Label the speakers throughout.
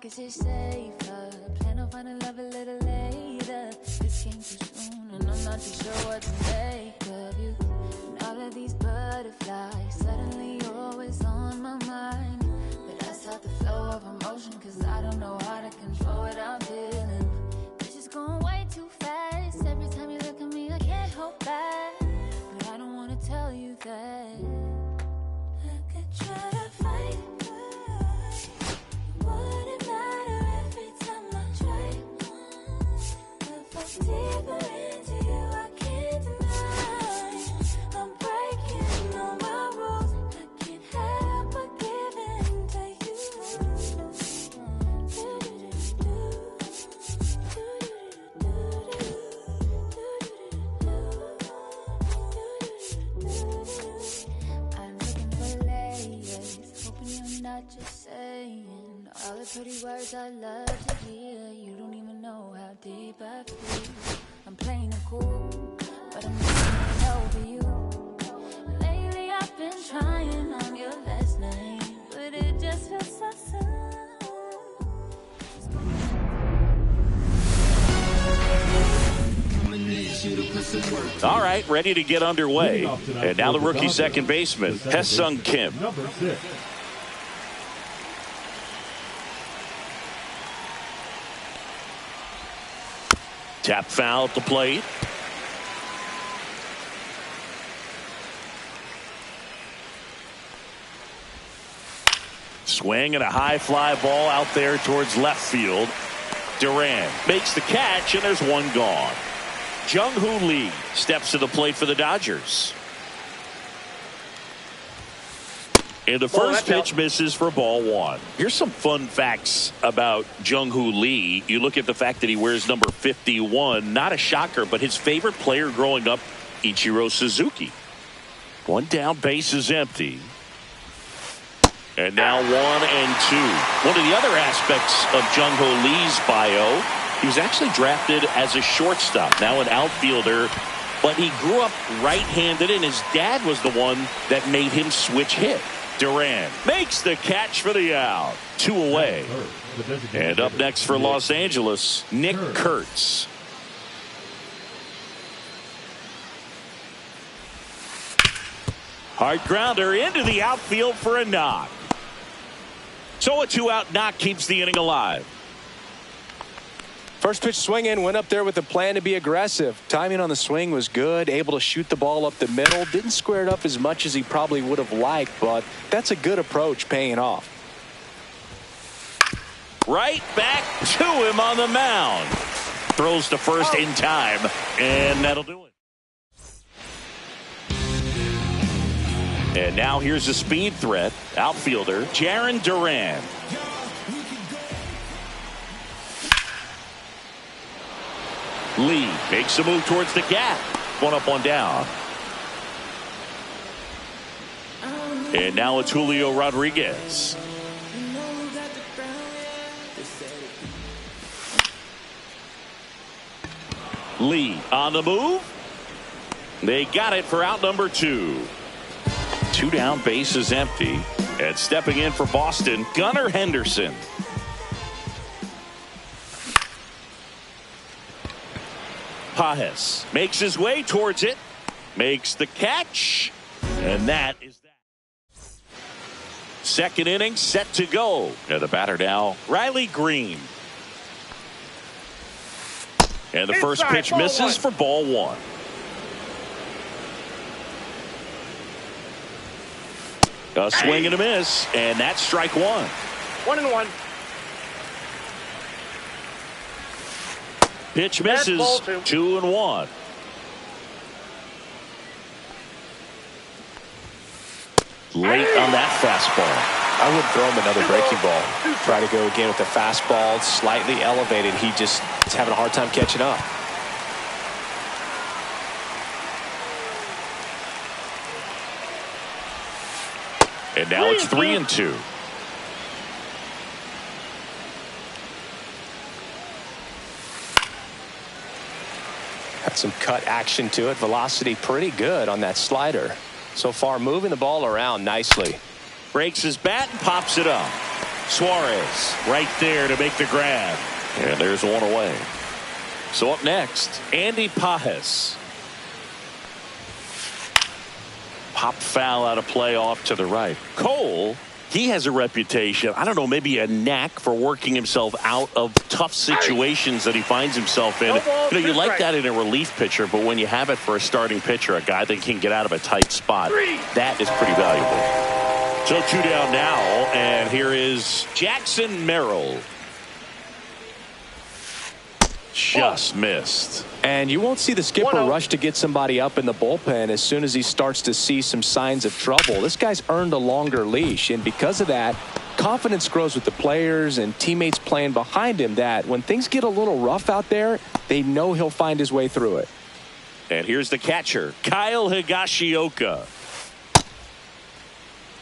Speaker 1: guess it's safer. Plan on finding love a little later. This came too soon, and I'm not too sure what to make of you. And all of these butterflies, suddenly you're always on my mind. But I stop the flow of emotion, cause I don't know how to control what I'm feeling. It's just going way too fast. Every time you look at me, I can't hold back. But I don't wanna tell you that. I could try to fight. Wouldn't matter every time I try. If I deeper into you, I can't deny. I'm breaking all my rules. I can't help but give in to you. I'm looking for layers, hoping you're not just saying all the pretty words I love to hear. You don't even know how deep I feel. I'm playing it cool, but I'm losing over you. Lately I've been trying on your last name, but it just feels so soon.
Speaker 2: All right, ready to get underway. And now the rookie second baseman, Hae-Sung Kim.
Speaker 3: Number 6.
Speaker 2: Tap foul at the plate. Swing and a high fly ball out there towards left field. Duran makes the catch, and there's one gone. Jung-Hoo Lee steps to the plate for the Dodgers. And the first pitch misses for ball one. Here's some fun facts about Jung-Hoo Lee. You look at the fact that he wears number 51. Not a shocker, but his favorite player growing up, Ichiro Suzuki. One down, base is empty. And now 1 and 2. One of the other aspects of Jung-Hoo Lee's bio, he was actually drafted as a shortstop, now an outfielder. But he grew up right-handed, and his dad was the one that made him switch hit. Duran makes the catch for the out. 2 away. And up next for Los Angeles, Nick Kurtz. Hard grounder into the outfield for a knock. So a 2-out knock keeps the inning alive.
Speaker 4: First pitch swing in, went up there with a plan to be aggressive. Timing on the swing was good, able to shoot the ball up the middle. Didn't square it up as much as he probably would have liked, but that's a good approach, paying off.
Speaker 2: Right back to him on the mound. Throws to first in time, and that'll do it. And now here's a speed threat, outfielder Jarren Duran. Lee makes a move towards the gap. 1 up, 1 down. And now it's Julio Rodriguez. Lee on the move. They got it for out number 2. 2 down, base is empty. And stepping in for Boston, Gunnar Henderson. Pages makes his way towards it, makes the catch, and that is that. Second inning set to go. And the batter now, Riley Green. And the first pitch misses for ball 1. A swing and a miss, and that's strike 1.
Speaker 5: 1-1.
Speaker 2: Pitch misses. 2-1. Late on that fastball.
Speaker 4: I wouldn't throw him another breaking ball. Try to go again with the fastball, slightly elevated. He just is having a hard time catching up.
Speaker 2: And now it's 3-2.
Speaker 4: Got some cut action to it. Velocity pretty good on that slider. So far moving the ball around nicely.
Speaker 2: Breaks his bat and pops it up. Suarez right there to make the grab. And there's one away. So up next, Andy Pages. Pop foul out of play off to the right. Cole, he has a reputation, I don't know, maybe a knack for working himself out of tough situations that he finds himself in. You like that in a relief pitcher, but when you have it for a starting pitcher, a guy that can get out of a tight spot, that is pretty valuable. So 2 down now, and here is Jackson Merrill. Just missed.
Speaker 4: And you won't see the skipper rush to get somebody up in the bullpen as soon as he starts to see some signs of trouble. This guy's earned a longer leash, and because of that, confidence grows with the players and teammates playing behind him, that when things get a little rough out there, they know he'll find his way through it.
Speaker 2: And here's the catcher, Kyle Higashioka.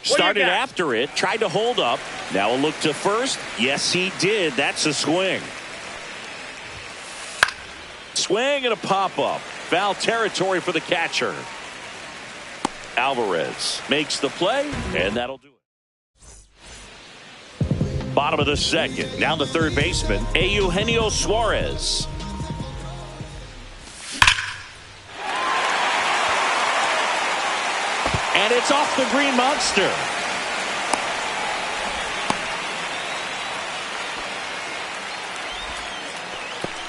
Speaker 2: Started after it, tried to hold up. Now a look to first. Yes, he did. That's a swing. Swing and a pop-up. Foul territory for the catcher. Alvarez makes the play, and that'll do it. Bottom of the second. Down to third baseman, Eugenio Suarez. And it's off the Green Monster.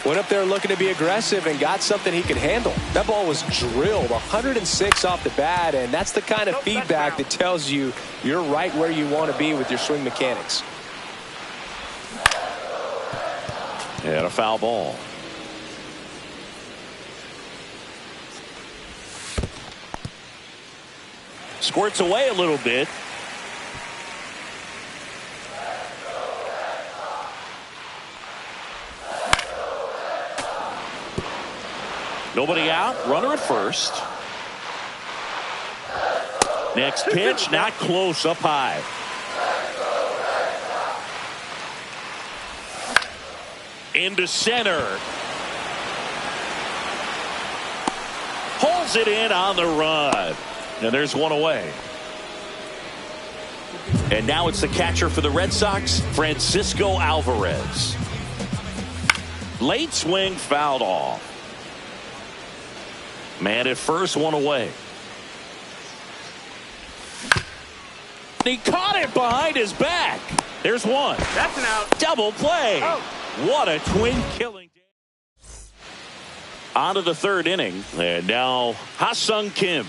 Speaker 4: Went up there looking to be aggressive and got something he could handle. That ball was drilled 106 off the bat, and that's the kind of feedback that tells you you're right where you want to be with your swing mechanics.
Speaker 2: And a foul ball. Squirts away a little bit. Nobody out. Runner at first. Next pitch, not close, up high. Into center. Pulls it in on the run. And there's one away. And now it's the catcher for the Red Sox, Francisco Alvarez. Late swing fouled off. Man at first, one away. He caught it behind his back. There's one.
Speaker 3: That's an out.
Speaker 2: Double play. Oh. What a twin killing. On to the third inning. And now Ha-Seong Kim.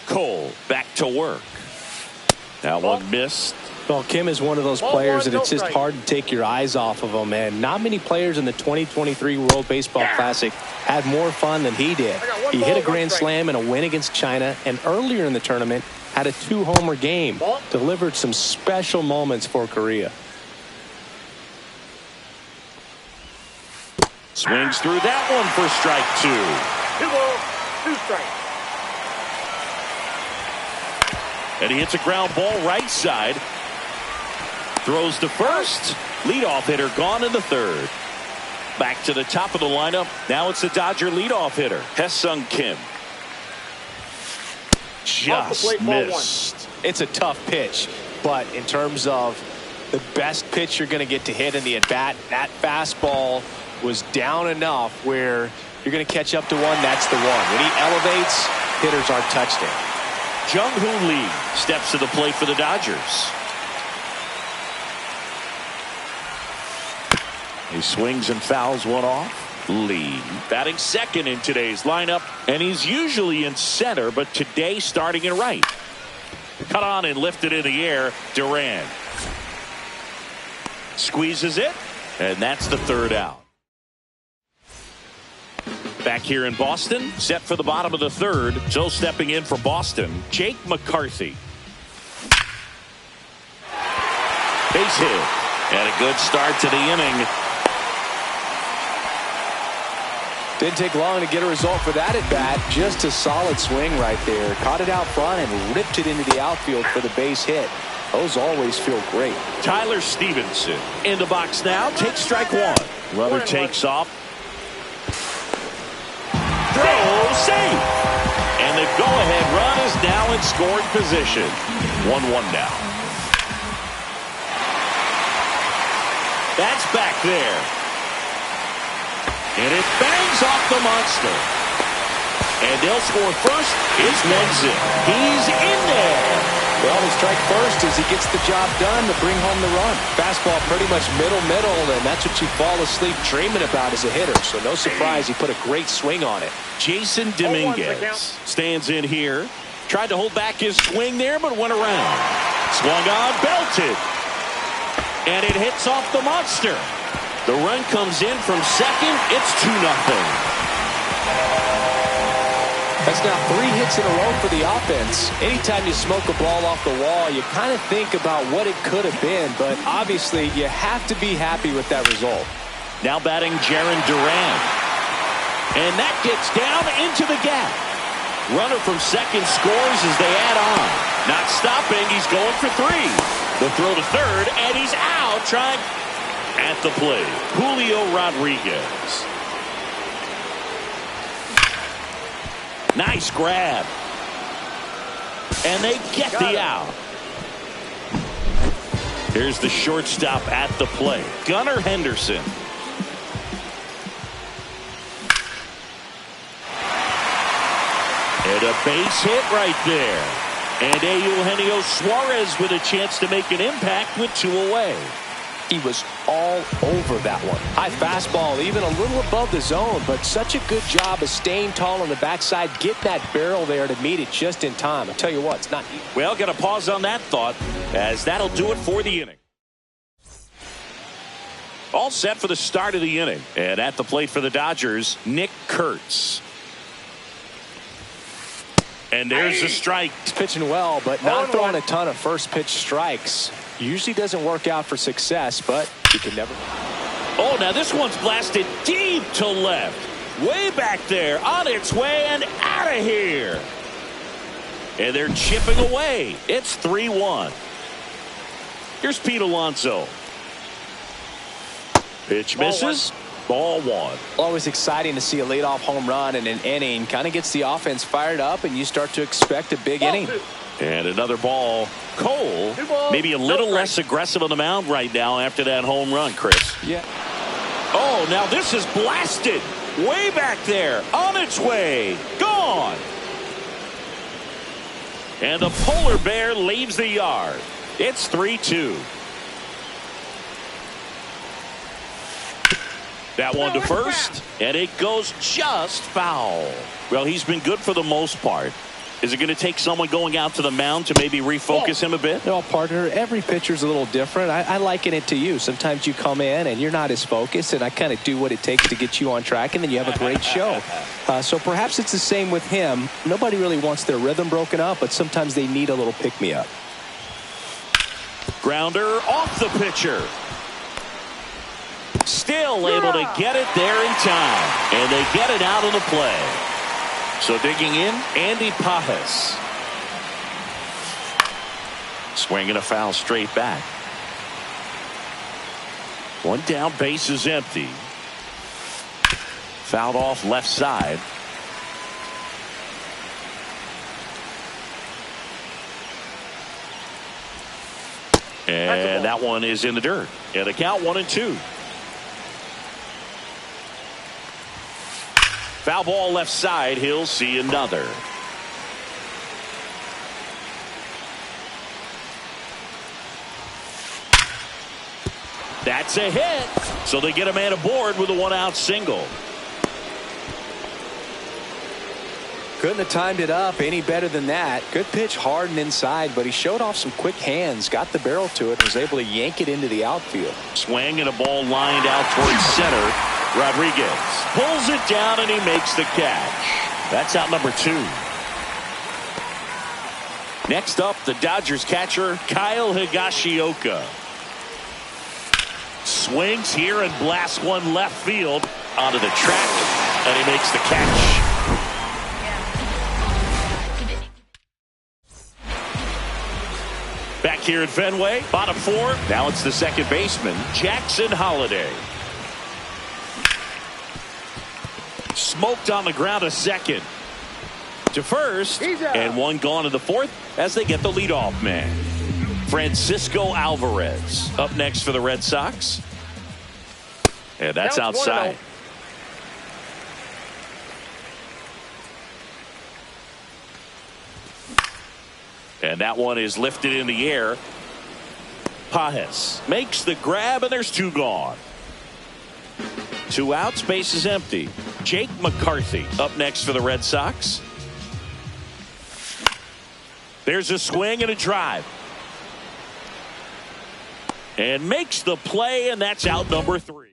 Speaker 2: Cole back to work. That one missed.
Speaker 4: Well, Kim is one of those players that it's just hard to take your eyes off of him, and not many players in the 2023 World Baseball Classic had more fun than he did. He hit a grand slam in a win against China, and earlier in the tournament had a 2-homer game. Delivered some special moments for Korea.
Speaker 2: Swings through that one for strike 2.
Speaker 3: 2 balls, 2 strikes.
Speaker 2: And he hits a ground ball right side. Throws to first. Leadoff hitter gone in the third. Back to the top of the lineup. Now it's the Dodger leadoff hitter, Ha-Seong Kim. Just missed.
Speaker 4: It's a tough pitch, but in terms of the best pitch you're going to get to hit in the at-bat, that fastball was down enough where you're going to catch up to one. That's the one. When he elevates, hitters aren't touched him.
Speaker 2: Jung-Hoo Lee steps to the plate for the Dodgers. He swings and fouls one off. Lee batting second in today's lineup, and he's usually in center, but today starting in right. Cut on and lifted in the air. Duran squeezes it, and that's the third out. Back here in Boston, set for the bottom of the third. So stepping in for Boston, Jake McCarthy. Base hit, and a good start to the inning.
Speaker 4: Didn't take long to get a result for that at bat. Just a solid swing right there. Caught it out front and ripped it into the outfield for the base hit. Those always feel great.
Speaker 2: Tyler Stevenson in the box now. Takes strike 1. Runner takes off. Throw safe. And the go-ahead run is now in scoring position. 1-1 now. That's back there. And it bangs off the monster. And they'll score first. It's Wenzel. He's in there.
Speaker 4: Well, he strike first as he gets the job done to bring home the run. Fastball pretty much middle, and that's what you fall asleep dreaming about as a hitter. So no surprise he put a great swing on it.
Speaker 2: Jasson Dominguez stands in here. Tried to hold back his swing there, but went around. Swung on, belted. And it hits off the monster. The run comes in from second. It's 2-0.
Speaker 4: That's now 3 hits in a row for the offense. Anytime you smoke a ball off the wall, you kind of think about what it could have been, but obviously you have to be happy with that result.
Speaker 2: Now batting Jarren Duran. And that gets down into the gap. Runner from second scores as they add on. Not stopping, he's going for 3. The throw to third, and he's out trying at the plate. Julio Rodriguez. Nice grab. And they get the out. Here's the shortstop at the plate. Gunnar Henderson. And a base hit right there. And Eugenio Suarez with a chance to make an impact with 2 away.
Speaker 4: He was all over that one. High fastball, even a little above the zone, but such a good job of staying tall on the backside, get that barrel there to meet it just in time. I tell you what, it's not easy.
Speaker 2: Well, got to pause on that thought, as that'll do it for the inning. All set for the start of the inning. And at the plate for the Dodgers, Nick Kurtz. And there's a strike.
Speaker 4: He's pitching well, but not throwing a ton of first pitch strikes. Usually doesn't work out for success, but you can never.
Speaker 2: Oh, now this one's blasted deep to left. Way back there, on its way and out of here. And they're chipping away. It's 3-1. Here's Pete Alonso. Pitch misses. Ball 1.
Speaker 4: Always exciting to see a leadoff home run in an inning. Kind of gets the offense fired up, and you start to expect a big inning.
Speaker 2: And another ball. Cole, maybe a little less aggressive on the mound right now after that home run, Chris.
Speaker 4: Yeah.
Speaker 2: Oh, now this is blasted. Way back there. On its way. Gone. And the polar bear leaves the yard. It's 3-2. That one to first, and it goes just foul. Well, he's been good for the most part. Is it going to take someone going out to the mound to maybe refocus him a bit?
Speaker 4: No, partner, every pitcher's a little different. I liken it to you. Sometimes you come in and you're not as focused, and I kind of do what it takes to get you on track, and then you have a great show. So perhaps it's the same with him. Nobody really wants their rhythm broken up, but sometimes they need a little pick-me-up.
Speaker 2: Grounder off the pitcher. Still able to get it there in time. And they get it out of the play. So digging in, Andy Pajas. Swinging a foul straight back. One down, base is empty. Fouled off left side. And that one is in the dirt. And the count 1-2. Foul ball left side. He'll see another. That's a hit. So they get a man aboard with a 1-out single.
Speaker 4: Couldn't have timed it up any better than that. Good pitch, hard and inside, but he showed off some quick hands, got the barrel to it, and was able to yank it into the outfield.
Speaker 2: Swing and a ball lined out towards center. Rodriguez pulls it down and he makes the catch. That's out number 2. Next up, the Dodgers catcher Kyle Higashioka. Swings here and blasts one left field onto the track, and he makes the catch. Back here at Fenway, bottom 4. Now it's the second baseman, Jackson Holliday. Smoked on the ground a second. To first, and one gone to the fourth as they get the leadoff man. Francisco Alvarez up next for the Red Sox. And that's
Speaker 3: Now it's
Speaker 2: outside.
Speaker 3: 1-0.
Speaker 2: And that one is lifted in the air. Pages makes the grab, and there's two gone. 2 outs, base is empty. Jake McCarthy up next for the Red Sox. There's a swing and a drive. And makes the play, and that's out number 3.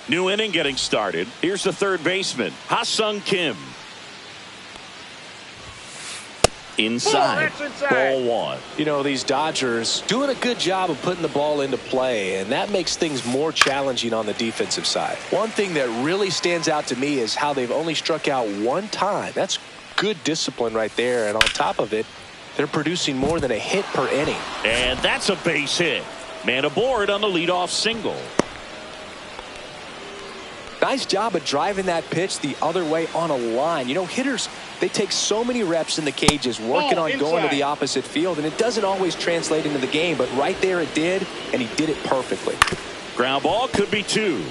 Speaker 2: New inning getting started. Here's the third baseman, Ha-Sung Kim. Inside. Ball 1.
Speaker 4: You know, these Dodgers doing a good job of putting the ball into play, and that makes things more challenging on the defensive side. One thing that really stands out to me is how they've only struck out 1 time. That's good discipline right there, and on top of it, they're producing more than a hit per inning.
Speaker 2: And that's a base hit. Man aboard on the leadoff single.
Speaker 4: Nice job of driving that pitch the other way on a line. You know, hitters, they take so many reps in the cages working on going to the opposite field, and it doesn't always translate into the game, but right there it did, and he did it perfectly.
Speaker 2: Ground ball could be 2.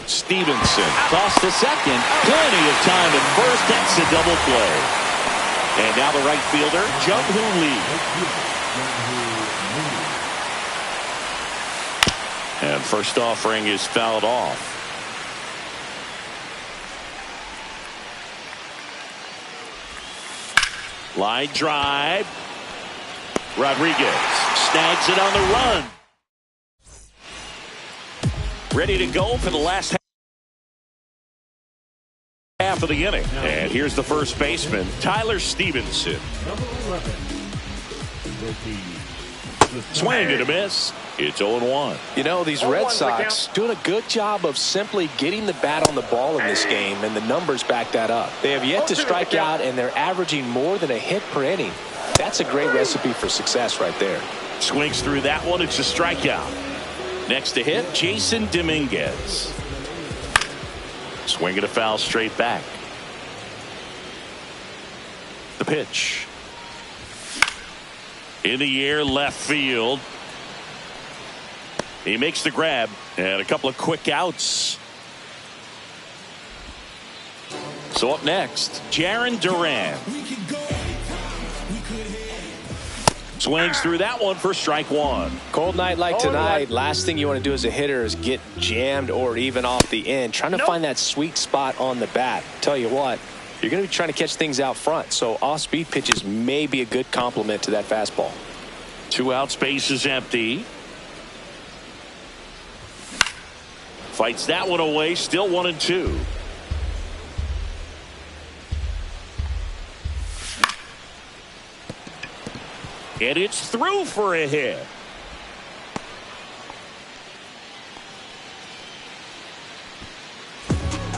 Speaker 2: Stevenson tossed to second. Plenty of time at first. That's a double play. And now the right fielder, Jung-Hoo Lee. And first offering is fouled off. Line drive. Rodriguez snags it on the run. Ready to go for the last half of the inning. And here's the first baseman, Tyler Stevenson. Swing and a miss. It's 0-1.
Speaker 4: You know, these Red Sox doing a good job of simply getting the bat on the ball in this game, and the numbers back that up. They have yet to strike out, and they're averaging more than a hit per inning. That's a great recipe for success right there.
Speaker 2: Swings through that one. It's a strikeout. Next to hit, Jason Dominguez. Swing and a foul straight back. The pitch. In the air, left field. He makes the grab, and a couple of quick outs. So up next, Jarren Duran. Swings through that one for strike 1.
Speaker 4: Cold night like tonight, last thing you want to do as a hitter is get jammed or even off the end. Trying to find that sweet spot on the bat. Tell you what, you're going to be trying to catch things out front, so off-speed pitches may be a good complement to that fastball.
Speaker 2: 2 outs, base is empty. Fights that one away, still 1-2. And it's through for a hit.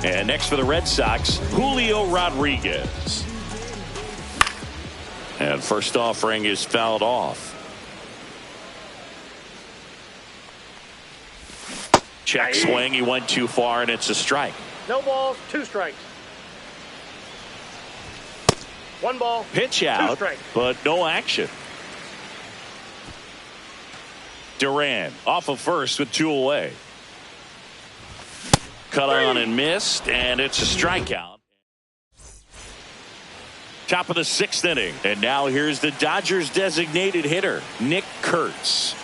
Speaker 2: And next for the Red Sox, Julio Rodriguez. And first offering is fouled off. Check swing. He went too far, and it's a strike.
Speaker 3: No balls, 2 strikes. 1 ball.
Speaker 2: Pitch
Speaker 3: 2
Speaker 2: out,
Speaker 3: strikes.
Speaker 2: but no action. Duran off of first with 2 away. Cut on and missed, and it's a strikeout. Top of the 6th inning, and now here's the Dodgers designated hitter, Nick Kurtz.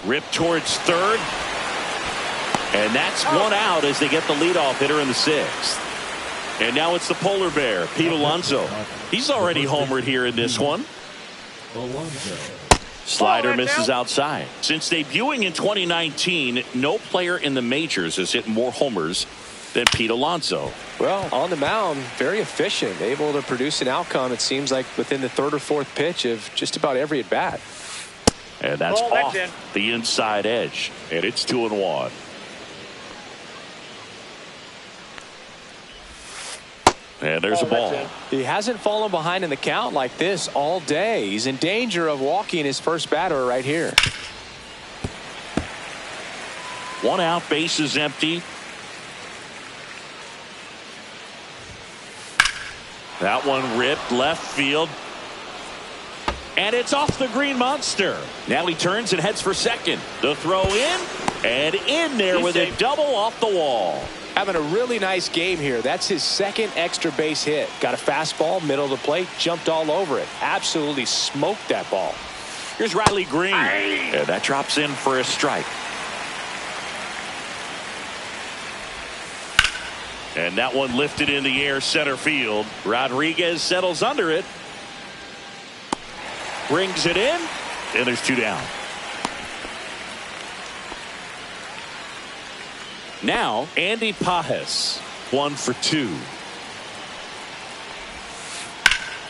Speaker 2: Ripped towards third, and that's 1 out as they get the leadoff hitter in the 6th. And now it's the polar bear, Pete Alonso. He's already homered here in this one. Slider misses outside. Since debuting in 2019, no player in the majors has hit more homers than Pete Alonso.
Speaker 4: Well, on the mound, very efficient, able to produce an outcome, it seems like, within the 3rd or 4th pitch of just about every at-bat.
Speaker 2: And that's off the inside edge. And it's 2-1. And there's a ball.
Speaker 4: He hasn't fallen behind in the count like this all day. He's in danger of walking his first batter right here.
Speaker 2: 1 out, base is empty. That one ripped left field. And it's off the green monster. Now he turns and heads for second. The throw in and in there with a double off the wall.
Speaker 4: Having a really nice game here. That's his second extra base hit. Got a fastball, middle of the plate, jumped all over it. Absolutely smoked that ball.
Speaker 2: Here's Riley Green. And that drops in for a strike. And that one lifted in the air center field. Rodriguez settles under it. Brings it in. And there's 2 down. Now, Andy Pages, 1 for 2.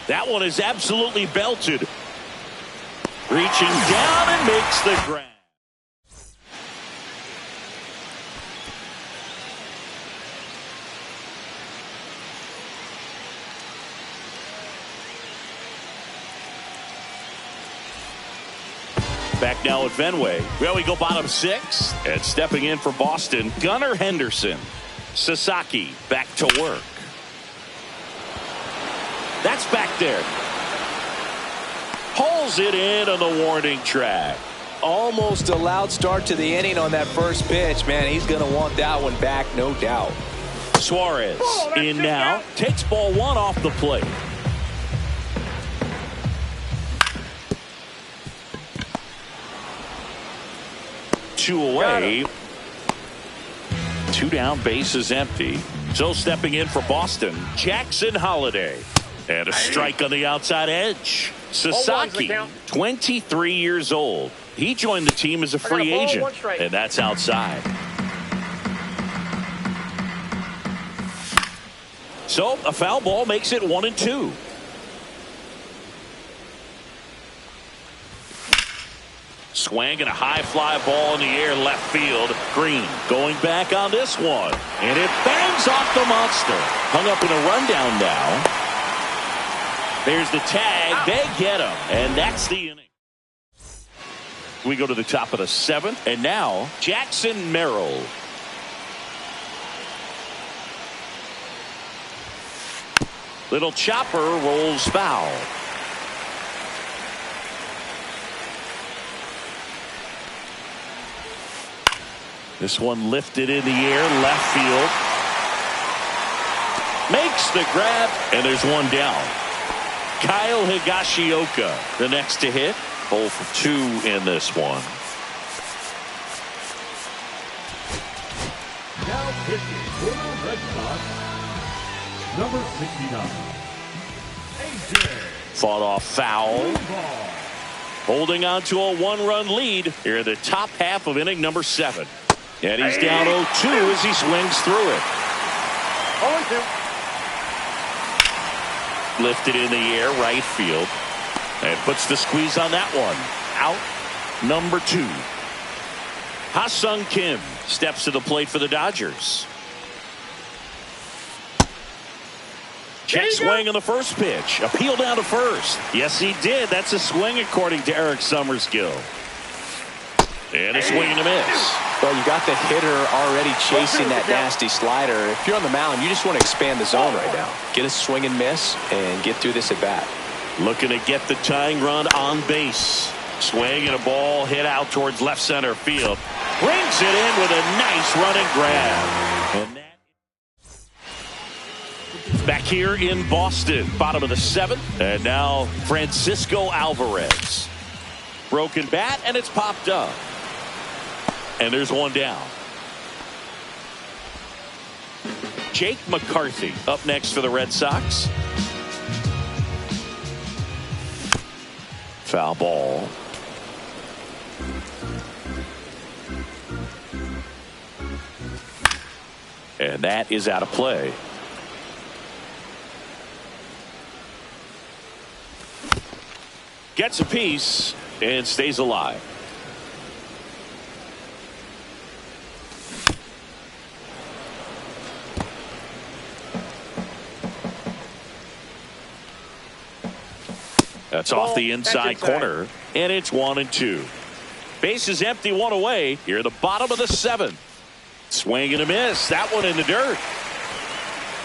Speaker 2: That one is absolutely belted. Reaching down and makes the grab. Back now at Fenway. Well, we go bottom 6. And stepping in for Boston, Gunnar Henderson. Sasaki back to work. That's back there. Pulls it in on the warning track.
Speaker 4: Almost a loud start to the inning on that first pitch. Man, he's going to want that one back, no doubt.
Speaker 2: Suarez in now. Takes ball 1 off the plate. Two away. 2 down, bases empty. So stepping in for Boston, Jackson Holliday. And a strike on the outside edge. Sasaki, 23 years old. He joined the team as a free agent. And that's outside. So a foul ball makes it 1-2. Swing and a high fly ball in the air left field. Green going back on this one. And it bangs off the monster. Hung up in a rundown now. There's the tag. They get him. And that's the inning. We go to the top of the 7th. And now Jackson Merrill. Little chopper rolls foul. This one lifted in the air, left field. Makes the grab, and there's 1 down. Kyle Higashioka, the next to hit. 0 for 2 in this one.
Speaker 5: Now pitching for the Red Sox, number 69, AJ.
Speaker 2: Fought off foul. Holding on to a 1-run lead here in the top half of inning number 7. And he's down 0-2 as he swings through it.
Speaker 3: 0-2.
Speaker 2: Lifted in the air, right field. And puts the squeeze on that one. Out number 2. Ha-Sung Kim steps to the plate for the Dodgers. Check swing on the first pitch. Appeal down to first. Yes, he did. That's a swing according to Eric Summerskill. And a swing and a miss.
Speaker 4: Well, you got the hitter already chasing that nasty slider. If you're on the mound, you just want to expand the zone right now. Get a swing and miss and get through this at bat.
Speaker 2: Looking to get the tying run on base. Swing and a ball hit out towards left center field. Brings it in with a nice running grab. And that back here in Boston, bottom of the 7th. And now Francisco Alvarez. Broken bat, and it's popped up. And there's 1 down. Jake McCarthy up next for the Red Sox. Foul ball. And that is out of play. Gets a piece and stays alive. That's off the inside corner, and it's 1-2. Base is empty, 1 away. Here at the bottom of the 7th. Swing and a miss. That one in the dirt.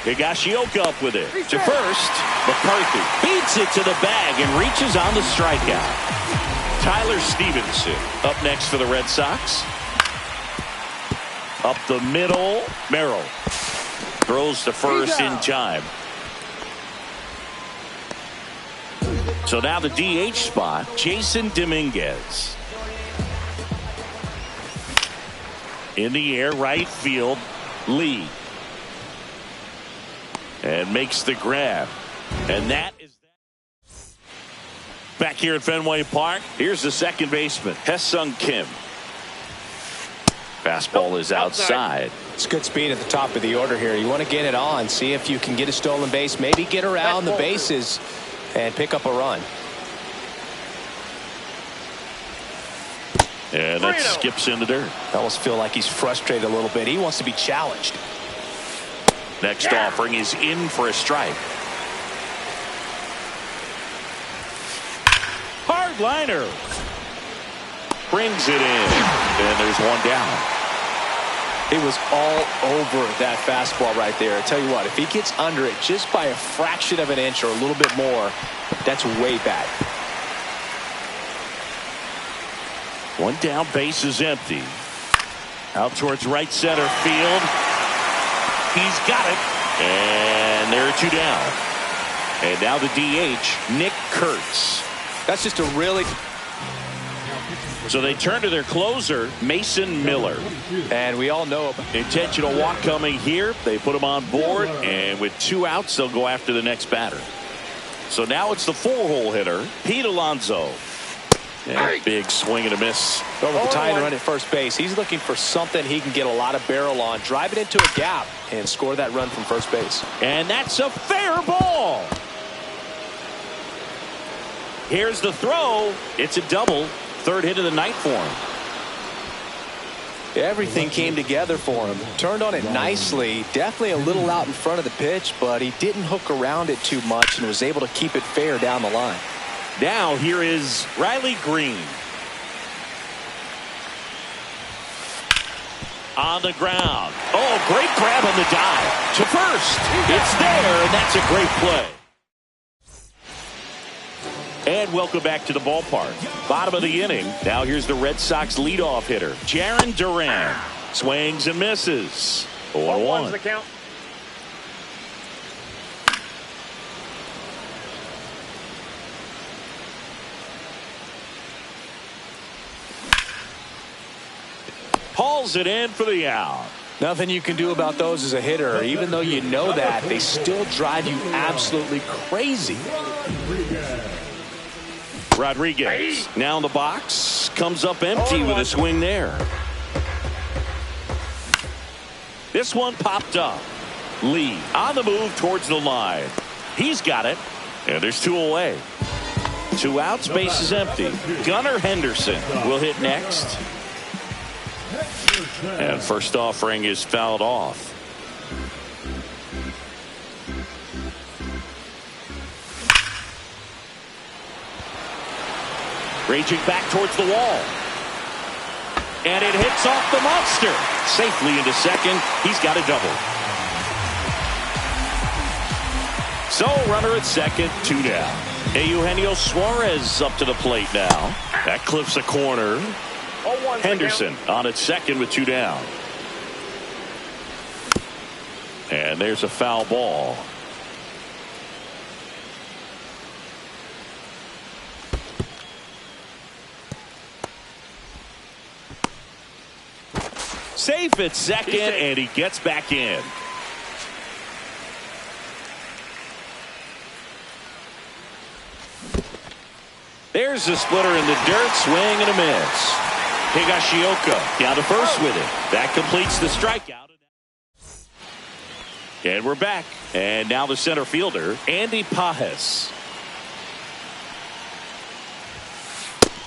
Speaker 2: Higashioka up with it. To first, McCarthy beats it to the bag and reaches on the strikeout. Tyler Stevenson up next for the Red Sox. Up the middle, Merrill throws to first in time. So now the DH spot, Jason Dominguez. In the air, right field, Lee. And makes the grab. And that is that. Back here at Fenway Park, here's the second baseman, Hesung Kim. Fastball is outside.
Speaker 4: It's good speed at the top of the order here. You want to get it on, see if you can get a stolen base, maybe get around the bases and pick up a run.
Speaker 2: And that skips in the dirt.
Speaker 4: I almost feel like he's frustrated a little bit. He wants to be challenged.
Speaker 2: Next offering is in for a strike. Hard liner. Brings it in. And there's one down.
Speaker 4: It was all over that fastball right there. I tell you what, if he gets under it just by a fraction of an inch or a little bit more, that's way back.
Speaker 2: One down, base is empty. Out towards right center field. He's got it. And there are two down. And now the DH, Nick Kurtz.
Speaker 4: That's just a really...
Speaker 2: So they turn to their closer, Mason Miller.
Speaker 4: And we all know about
Speaker 2: intentional walk coming here. They put him on board, and with two outs, they'll go after the next batter. So now it's the four-hole hitter, Pete Alonso. And big swing and a miss.
Speaker 4: Over the tying run at first base. He's looking for something he can get a lot of barrel on. Drive it into a gap and score that run from first base.
Speaker 2: And that's a fair ball. Here's the throw. It's a double. Third hit of the night for him.
Speaker 4: Everything came together for him. Turned on it nicely. Definitely a little out in front of the pitch, but he didn't hook around it too much and was able to keep it fair down the line.
Speaker 2: Now here is Riley Green. On the ground. Oh, great grab on the dive. To first. It's there, and that's a great play. And welcome back to the ballpark. Bottom of the inning. Now here's the Red Sox leadoff hitter, Jarren Duran. Swings and misses. 0-1.
Speaker 3: The count.
Speaker 2: Hauls it in for the out.
Speaker 4: Nothing you can do about those as a hitter. Even though you know that, they still drive you absolutely crazy.
Speaker 2: Rodriguez now in the box, comes up empty with a swing there. This one popped up. Lee on the move towards the line. He's got it, and there's two away. Two outs, base is empty. Gunnar Henderson will hit next. And first offering is fouled off. Raging back towards the wall. And it hits off the monster. Safely into second. He's got a double. So runner at second, two down. Eugenio Suarez up to the plate now. That clips a corner. Henderson on at second with two down. And there's a foul ball. Safe at second, and he gets back in. There's the splitter in the dirt, swing and a miss. Higashioka down to first with it. That completes the strikeout. And we're back. And now the center fielder, Andy Pages.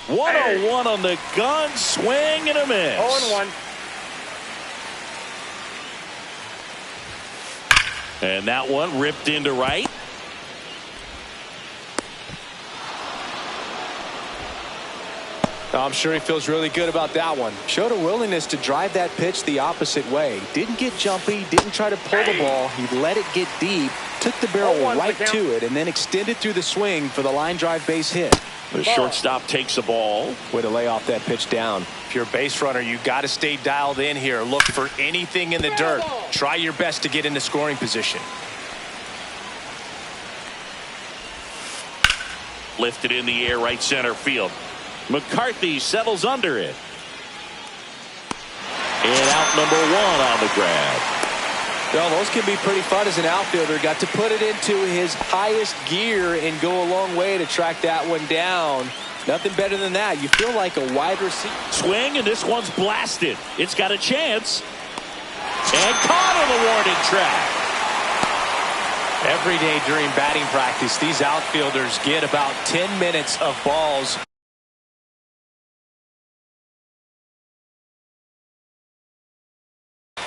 Speaker 2: 101 on the gun, swing and a miss.
Speaker 3: 0-1.
Speaker 2: And that one ripped into right.
Speaker 4: I'm sure he feels really good about that one. Showed a willingness to drive that pitch the opposite way. Didn't get jumpy, didn't try to pull the ball. He let it get deep, took the barrel right to it, and then extended through the swing for the line drive base hit.
Speaker 2: The shortstop takes the ball.
Speaker 4: Way to lay off that pitch down. If you're a base runner, you got to stay dialed in here. Look for anything in the dirt. Try your best to get into scoring position.
Speaker 2: Lifted in the air, right center field. McCarthy settles under it. And out number one on the grab.
Speaker 4: Well, those can be pretty fun as an outfielder. Got to put it into his highest gear and go a long way to track that one down. Nothing better than that. You feel like a wide receiver.
Speaker 2: Swing, and this one's blasted. It's got a chance. And caught on the warning track.
Speaker 4: Every day during batting practice, these outfielders get about 10 minutes of balls.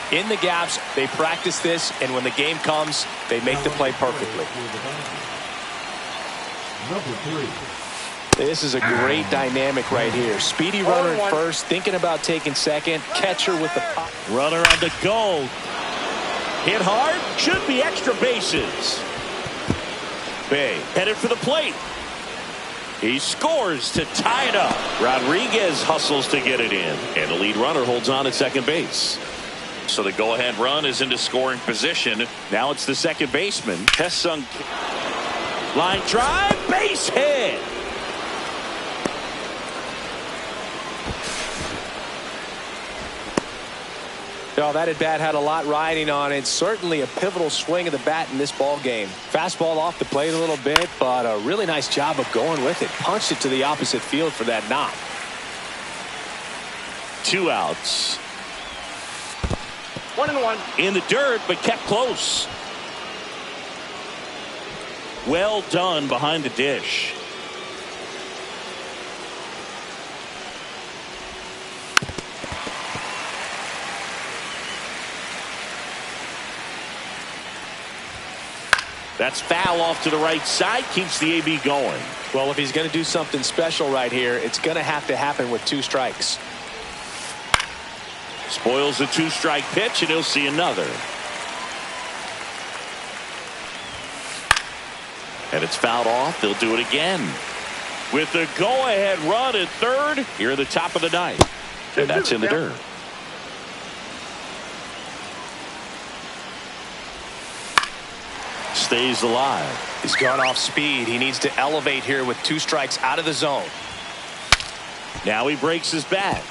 Speaker 4: In the gaps, they practice this, and when the game comes, they make the play perfectly.
Speaker 5: Number 3.
Speaker 4: This is a great dynamic right here. Speedy runner at first, thinking about taking second. Catcher with the pop.
Speaker 2: Runner on the go. Hit hard. Should be extra bases. Bay headed for the plate. He scores to tie it up. Rodriguez hustles to get it in. And the lead runner holds on at second base. So the go-ahead run is into scoring position. Now it's the second baseman. Tae-Sung. Line drive. Base hit.
Speaker 4: Oh, that at bat had a lot riding on it. Certainly a pivotal swing of the bat in this ball game. Fastball off the plate a little bit, but a really nice job of going with it. Punched it to the opposite field for that knock.
Speaker 2: 2 outs.
Speaker 3: 1-1.
Speaker 2: In the dirt, but kept close. Well done behind the dish. That's foul off to the right side. Keeps the AB going.
Speaker 4: Well, if he's going to do something special right here, it's going to have to happen with 2 strikes.
Speaker 2: Spoils the 2-strike pitch, and he'll see another. And it's fouled off. They'll do it again. With the go-ahead run at third here at the top of the ninth. And that's in the dirt. Stays alive.
Speaker 4: He's gone off speed. He needs to elevate here with 2 strikes out of the zone.
Speaker 2: Now he breaks his bat.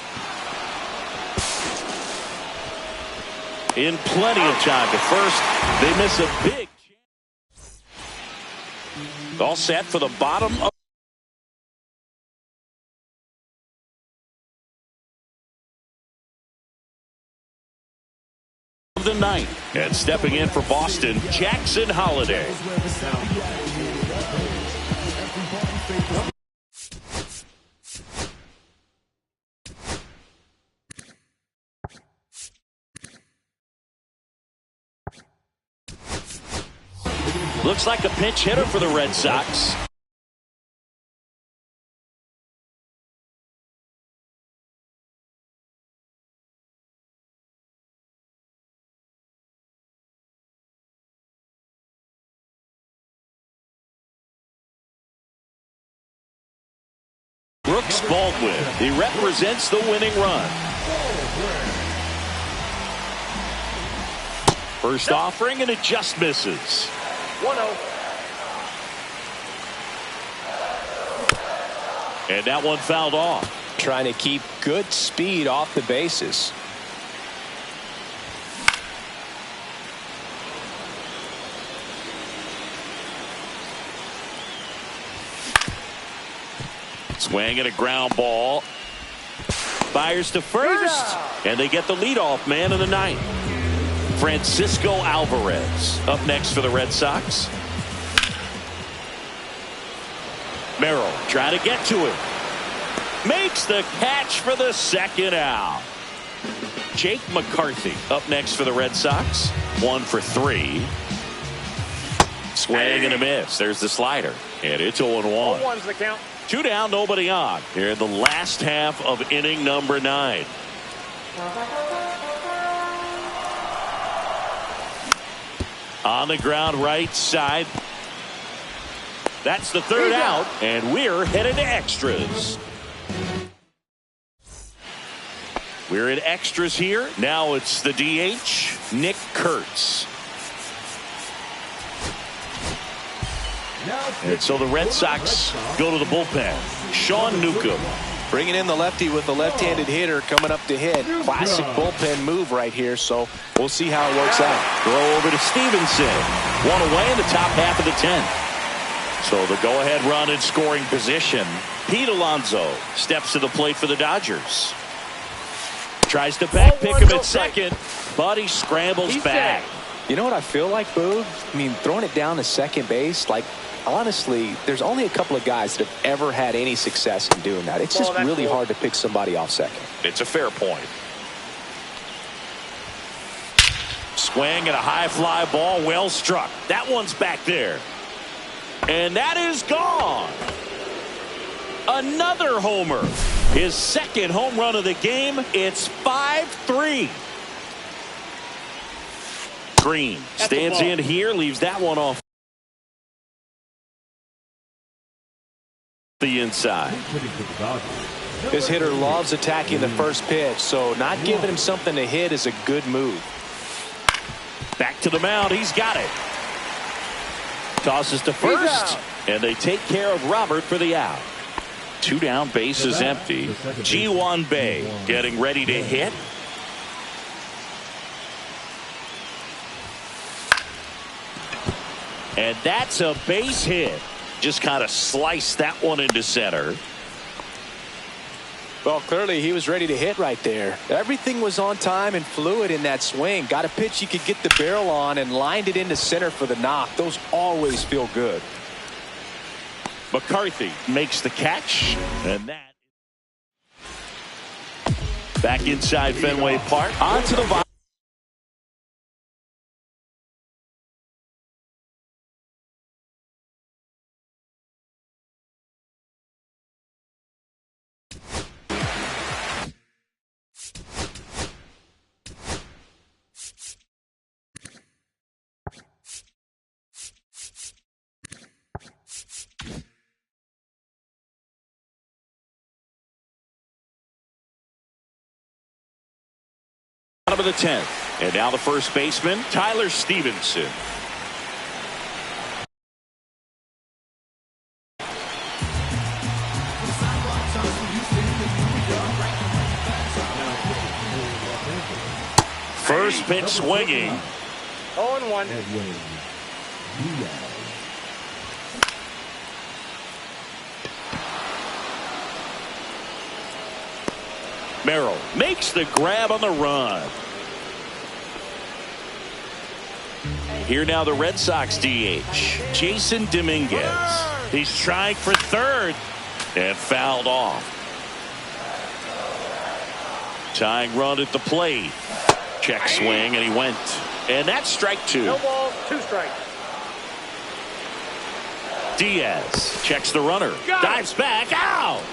Speaker 2: In plenty of time to first. They miss a big chance. All set for the bottom of the ninth. And stepping in for Boston, Jackson Holliday. Looks like a pinch hitter for the Red Sox. Brooks Baldwin. He represents the winning run. First offering, and it just misses.
Speaker 3: 1-0.
Speaker 2: And that one fouled off.
Speaker 4: Trying to keep good speed off the bases.
Speaker 2: Swing and a ground ball. Fires to first. And they get the leadoff man in the ninth. Francisco Alvarez up next for the Red Sox. Merrill trying to get to it. Makes the catch for the second out. Jake McCarthy up next for the Red Sox. 1 for 3. Swing and a miss. There's the slider. And it's 0-1.
Speaker 3: 0-1's the count.
Speaker 2: Two down, nobody on. Here in the last half of inning number 9. On the ground right side. That's the third out, and we're headed to extras. We're in extras here. Now it's the DH, Nick Kurtz. And so the Red Sox go to the bullpen. Sean Newcomb.
Speaker 4: Bringing in the lefty with the left-handed hitter coming up to hit. Classic bullpen move right here, so we'll see how it works out.
Speaker 2: Throw over to Stevenson. One away in the top half of the 10th. So the go-ahead run in scoring position. Pete Alonso steps to the plate for the Dodgers. Tries to back pick him at second, but he scrambles back.
Speaker 4: You know what I feel like, Boog? I mean, throwing it down to second base, like, honestly, there's only a couple of guys that have ever had any success in doing that. It's just really hard to pick somebody off second.
Speaker 2: It's a fair point. Swing and a high fly ball, well struck. That one's back there. And that is gone. Another homer. His second home run of the game. It's 5-3. Green stands in here, leaves that one off the inside.
Speaker 4: This hitter loves attacking the first pitch, so not giving him something to hit is a good move.
Speaker 2: Back to the mound. He's got it. Tosses to first, and they take care of Robert for the out. Two down, base is empty. Ji-hwan Bae getting ready to hit. And that's a base hit. Just kind of sliced that one into center.
Speaker 4: Well, clearly he was ready to hit right there. Everything was on time and fluid in that swing. Got a pitch you could get the barrel on and lined it into center for the knock. Those always feel good.
Speaker 2: McCarthy makes the catch, and that back inside Fenway Park. Onto the bottom of the 10th. And now the first baseman, Tyler Stevenson. First pitch swinging.
Speaker 3: 0-1.
Speaker 2: Merrill makes the grab on the run. Here now the Red Sox DH, Jason Dominguez. He's trying for third and fouled off. Tying run at the plate. Check swing, and he went. And that's strike 2.
Speaker 3: No balls, 2 strikes.
Speaker 2: Diaz checks the runner. Dives back. Out.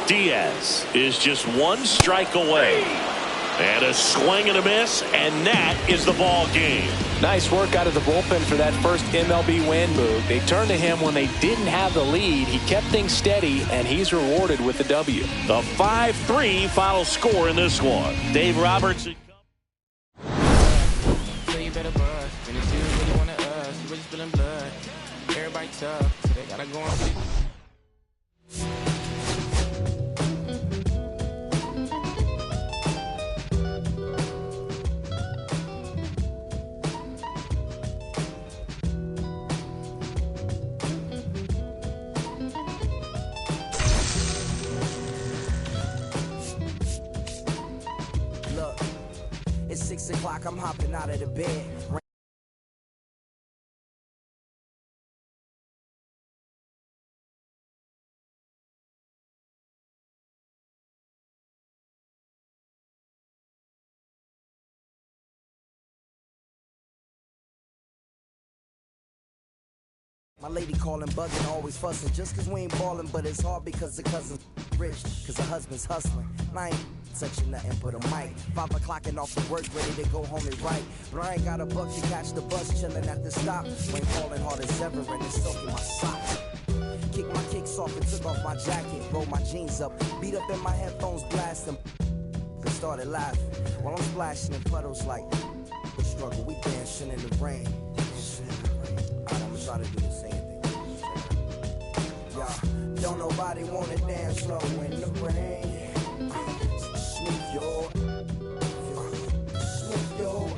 Speaker 2: Diaz is just 1 strike away. And a swing and a miss, and that is the ball game.
Speaker 4: Nice work out of the bullpen for that first MLB win move. They turned to him when they didn't have the lead. He kept things steady, and he's rewarded with the W.
Speaker 2: The 5-3 final score in this one. Dave Roberts.
Speaker 6: Everybody tough, so they gotta go on.
Speaker 7: Look, it's 6 o'clock, I'm hopping out of the bed. My lady calling, bugging, always fussing. Just cause we ain't ballin', but it's hard because the cousin's rich. Cause the husband's hustling. And I ain't touching nothing but a mic. 5 o'clock and off to work, ready to go home and write. But I ain't got a buck to catch the bus, chillin' at the stop. Ain't falling hard as ever and it's soaking my socks. Kicked my kicks off and took off my jacket. Rolled my jeans up, beat up in my headphones, blasting. And started laughing while I'm splashing in puddles like the struggle. We dancing in the rain. I'ma try to do the same thing. Yeah, don't nobody wanna dance slow in the rain. Smooth yo, smooth yo.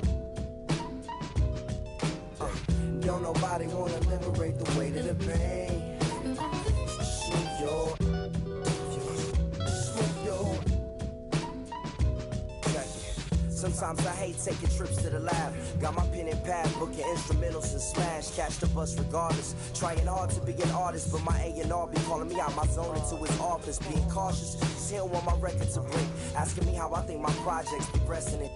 Speaker 7: Don't nobody wanna liberate the weight of the pain. Smooth yo, smooth yo. Sometimes I hate taking trips to the lab. Got my pen and pad, booking instrumentals and smash. Catch the bus regardless. Trying hard to be an artist, but my A&R be calling me out my zone into his office. Being cautious, cause he don't want my record to break. Asking me how I think my project's progressing it.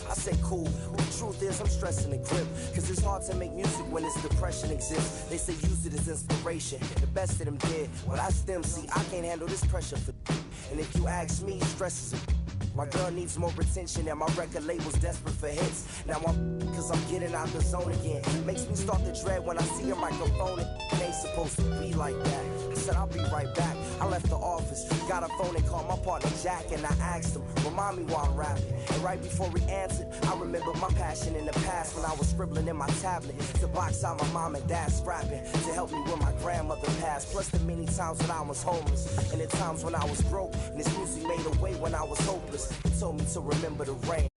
Speaker 7: I say cool, but the truth is I'm stressing the grip. Cause it's hard to make music when this depression exists. They say use it as inspiration. The best of them did. Well, I still see I can't handle this pressure for. And if you ask me, stress is a. My girl needs more attention and my record label's desperate for hits. Now cause I'm getting out the zone again. Makes me start to dread when I see a microphone. It ain't supposed to be like that. I said I'll be right back. I left the office, got a phone and called my partner Jack. And I asked him, remind me while I'm rapping. And right before he answered, I remembered my passion in the past when I was scribbling in my tablet to box out my mom and dad's rapping to help me when my grandmother passed. Plus the many times when I was homeless and the times when I was broke. And this music made a way when I was hopeless. It told me to remember the rain.